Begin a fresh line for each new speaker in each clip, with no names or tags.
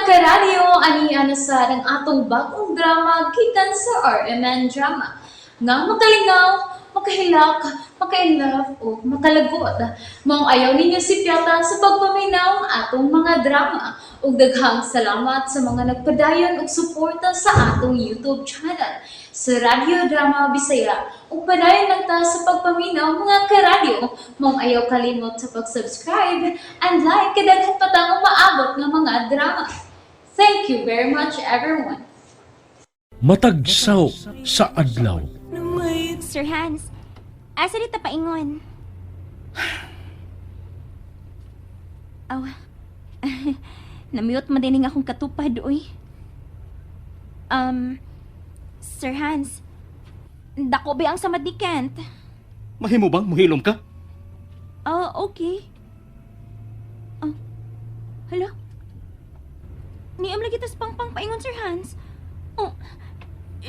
karadyo, aniya na sa ng atong bagong drama gikan sa RMN Drama. Nga makalingaw, makahilak, makailove, o makalagod. Maong ayaw ninyo si Piata sa pagpaminaw ang atong mga drama. Ug daghang salamat sa mga nagpadayon ug suporta sa atong YouTube channel sa Radyo Drama Bisaya. Ug padayon lang ta sa pagpaminaw mga karadyo. Maong ayaw kalimot sa pag-subscribe and like kadaghan pa tang maabot nga mga drama. Thank you very much everyone.
Matagsaw sa adlaw.
Sir Hans, asa dito paingon? Aw, namute madining akong katupad, uy. Sir Hans, dako ba ang samadikant?
Mahimo bang muhilom ka?
Okay. Hala? Niam lagi tas pangpang paingon, Sir Hans.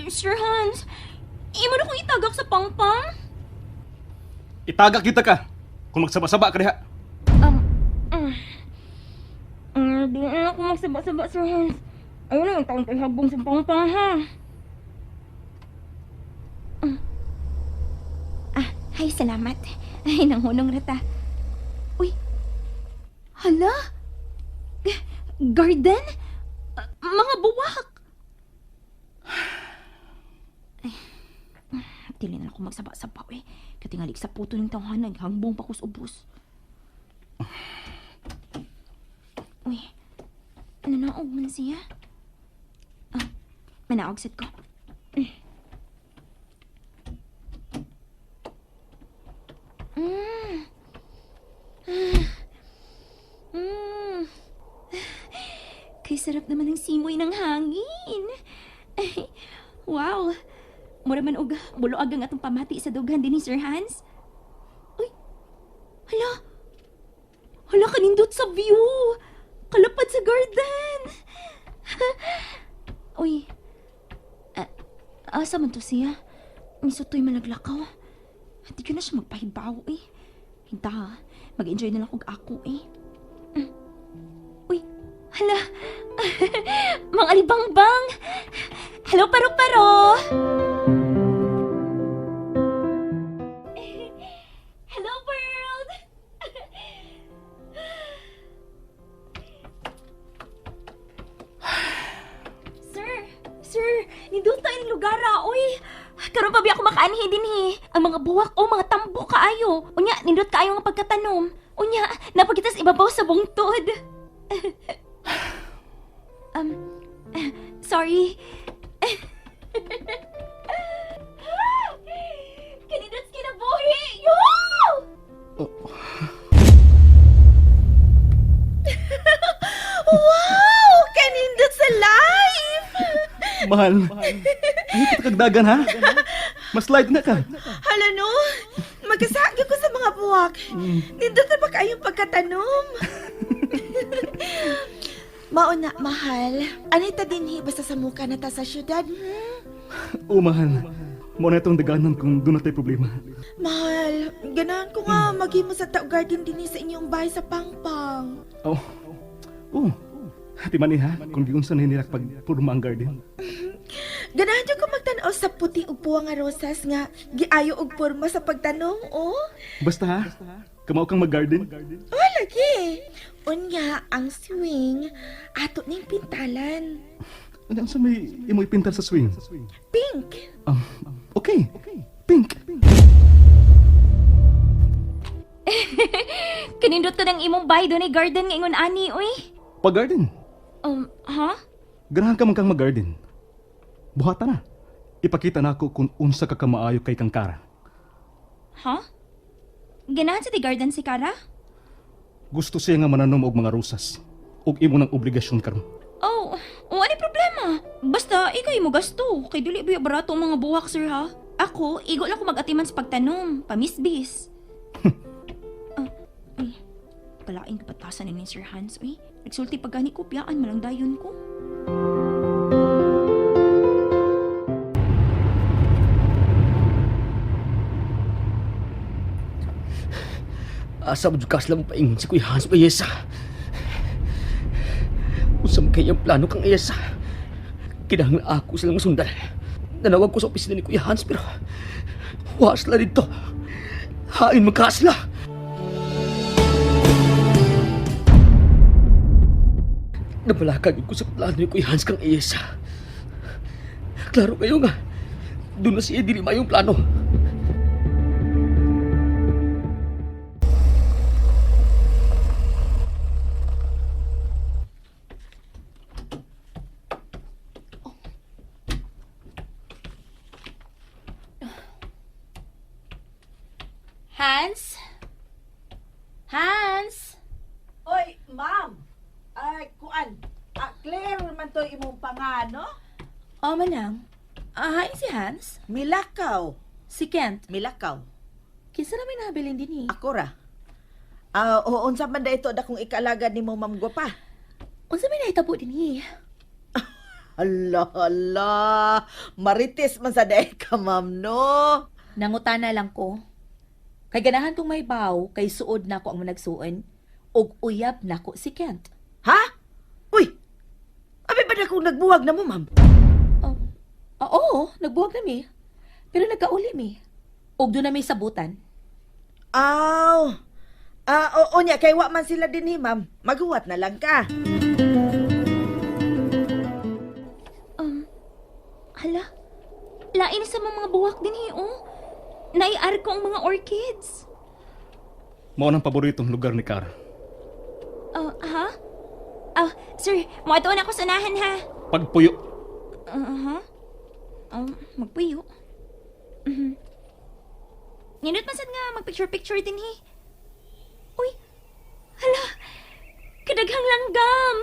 Sir Hans, imo na kong itagak sa pangpang?
Itagak kita ka kung magsaba-saba ka diha.
Di na ako magsaba-saba, Sir Hans. Ayaw na yung taong paghabong sa pangpang, ha? Ay, salamat. Ay, nanghunong rata. Uy, hala? Garden? Mga buwak! Ay, dili na ako magsaba-saba, eh. Katingalik sa puto ng tawhanag, hangbong pakus-ubos. Uy, nanaog man siya. Manaog set ko. Kay sarap naman ng simoy ng hangin. Ay, wow. Mura man og buloag ang atong pamati sa dughan din ni Sir Hans. Uy, hala. Hala, kanindot sa view. Kalapad sa garden. Uy, asa man to siya? Nisutoy malaglakaw. Hindi ko na siya magpahibaw, eh. Hinta, mag-enjoy na lang kung ako, eh. Uy, hala. Mga alibangbang. Hello, paro-paro. Hello, world. Sir, nindot tayo ng lugar, uy. Karon pa ba ako makaanhi din, Ang mga buwak o mga tambo kaayo. Unya, nindot kaayo nga pagkatanom. Unya, napagitas ibabaw sa bungtod. Sorry. Kanindot kinabuhi! Yo!
Wow! Kanindot sa life!
Mahal. Ay, kita kagdagan ha? Mas light na ka.
Hala no, magkasagi ko sa mga buwak. Nindot na ba kayong pagkatanom? Mauna, mahal. Anita dinhi basta sa muka na ta sa syudad,
Oo, mahal. Mo na itong daganan kung doon na tayo problema.
Mahal, ganahan ko nga maghimo sa tao garden dinhi sa inyong bahay sa Pangpang.
Oo. Hati man ha, kung di unsa na hinilak pag purma ang garden.
Ganahan ko magtanaw sa puti ug puwa nga rosas nga giayo og porma sa pagtanom, oh.
Basta ha, kamao kang mag-garden.
Oh, lagi. Unya, ang swing, ato ning pintalan.
Ano sa may imoy pintar sa swing?
Pink.
Okay. Pink.
Kanindot to ng imong bahay doon ay garden nga ingon ani, uy.
Pag-garden.
Ha?
Ganahan ka man kang mag-garden. Buhata na. Ipakita na ako kung unsa ka kamaayo kay kang Kara.
Ha? Ganahan sa di garden si Kara?
Gusto siya nga mananom og mga rosas. Og imo ng obligasyon karon.
Ano problema? Basta, ikaw mo gasto. Kay dili ba barato ang mga buwak, sir, ha? Ako, igo lang ko mag-atiman sa pagtanom. Pamisbis. Uy, palaing kapatasan ni Sir Hans, uy. Nagsulti pagkani ko, piyaan malang dayon ko.
Asa mo jukas lang paingon si Kuya Hans Bayesa.
Usam kayang plano kang iyasa. Kinahanglan ako silang masundan. Nanawag ko sa opisina ni Kuya Hans pero wa sila dito. Hain magka sila. Nabalakag ko sa plano ni Kuya Hans kang iyasa. Klaro kayo nga. Doon na siya dili mayong plano.
Hans? Hans?
Oy, ma'am. Ay, kuan. Clear man to imong pangano.
O, manang. Hain si Hans?
Milakaw.
Si Kent?
Milakaw.
Kinsa na may nabilin din eh.
Ako ra. Unsa man da ito da kung ikalagad ni mo, ma'am Gwapa?
Unsa may nahitabo din eh.
Ala. Marites man sa day ka, ma'am, no?
Nangutana lang ko. Kay ganahan kong may baw, kay suod na ko ang managsuon, og uyab na ko si Kent.
Ha? Uy! Abi ba na kung nagbuwag na mo, ma'am?
Oo, nagbuwag na mi. Pero nagkauli mi. Og doon na may sabutan.
Oo niya, kay wa man sila din ma'am. Maghuwat na lang ka.
Hala, lain sa mga buwak din eh, oh. Naiar ko ang mga orchids.
Mao nang paboritong lugar ni Kara.
Ha? Sir, muatuon ako sa unahan, ha?
Pagpuyo.
Magpuyo. Ninot masad nga magpicture-picture din, he. Uy, hala, kadaghang langgam.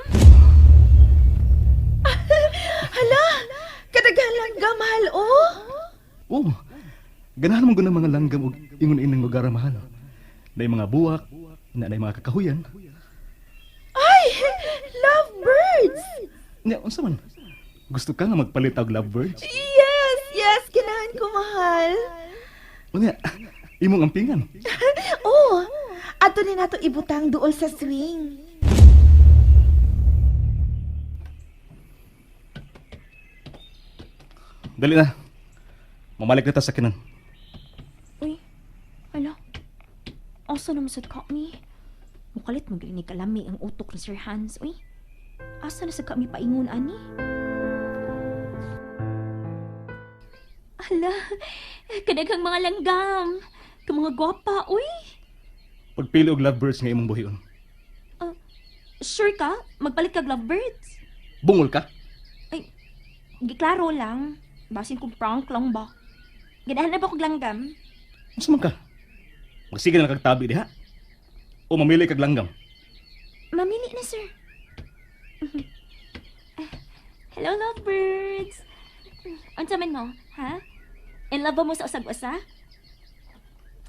Hala! Kadaghan lang gamahal, oh!
Oh, ganahan mo guna mga langgam og ingon-inang lugar mahal. Nay mga buwak, nay mga kakahuyan.
Ay! Lovebirds!
Nya unsa man? Gusto ka nga magpalit og lovebirds?
Yes, ganahan ko, mahal.
Unya, imong ampingan.
Oh, ato ni nato ibutang duol sa swing.
Dali na. Mamalik na ta sa kinan.
Uy, hala. Asa naman sad kami? Mukalit mo ni kalami ang utok ni Sir Hans, uy. Asa na sa kami paingon, ani? Hala, kadaghang mga langgam. Ka mga gwapa, uy.
Pagpili og lovebirds nga imong buhion.
Sure ka? Magpalit kag lovebirds?
Bungol ka?
Ay, giklaro lang. Basin kong prank lang ba? Ganahan na ba kong langgam?
Unsa man ka? Magsige na kagtabi diha. O mamili kag langgam.
Mamili na, sir. Hello, lovebirds. Unsa man mo, ha? In love ba mo sa usag-usa?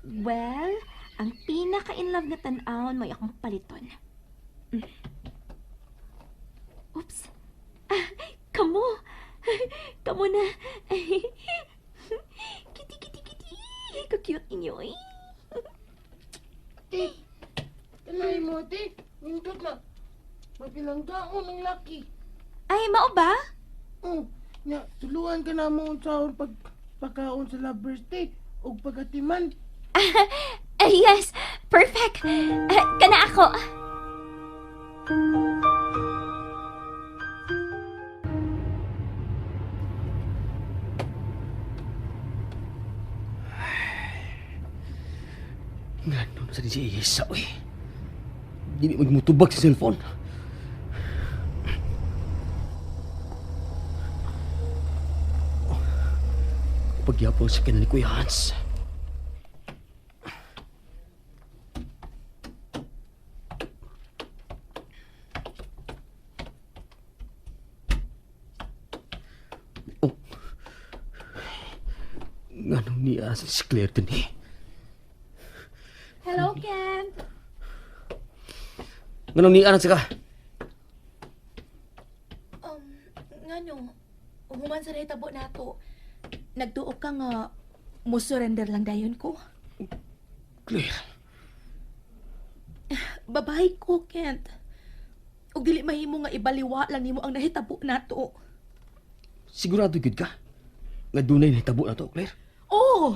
Well, ang pinaka-in love na tan-aon may akong paliton. Oops. Kamo. Kamo na. Kitty. Ka-cute inyo, eh.
Kanay mo, te. Nindot na. Mapilang taon ng laki.
Ay, mao ba?
Nya, tuluan ka na mo sa pagkaon sa lovers, te. O pagatiman.
Yes, perfect. Kana ako.
Ngano na sa di si Isa, uy. Dili magmutubag sa cellphone. Pagyapon sa kinan ni Kuya Hans. Oh. Nganong niya si Claire din eh.
Hello, Ken.
Nganong niya na sika?
Ngano, human sa nahitabo na ako. Nagduok ka nga, musurrender lang dayon ko.
Claire.
Babae ko, Kent.
ug dili mahimo nga ibaliwa lang nimo ang nahitabo nato.
Sigurado gud ka? Nga dunay nahitabo na to, Claire?
Oh,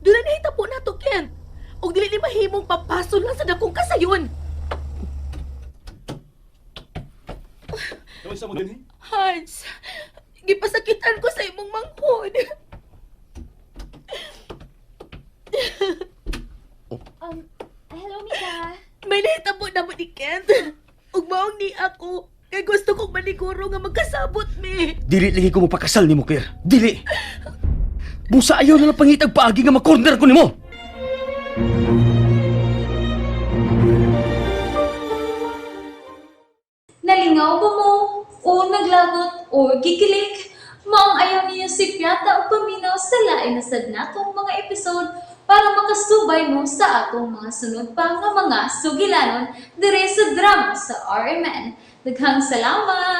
doon na nahitabo nato, Kent. Ug dili ni mahimong papasol lang sa dakong kasayon.
Kaway sa mo din, eh?
Hans, gipasakitan ko sa imong manghod.
Hello, Mika.
May nahitabo na mo ni Kent. Ug maong ni ako. Kay gusto kong maniguro nga magkasabot mi.
Dili lagi ko mapakasal nimo, Claire. Dili! Busa ayaw na lang pangitag paagi nga makorner ko nimo!
Nalingaw ba mo? O naglagot? O gikilik? Maong ayaw niyo si Piata o paminaw sa lain na sad natong mga episode para makasubay mo sa atong mga sunod pa nga mga sugilanon dire sa drama sa RMN. Daghang salamat!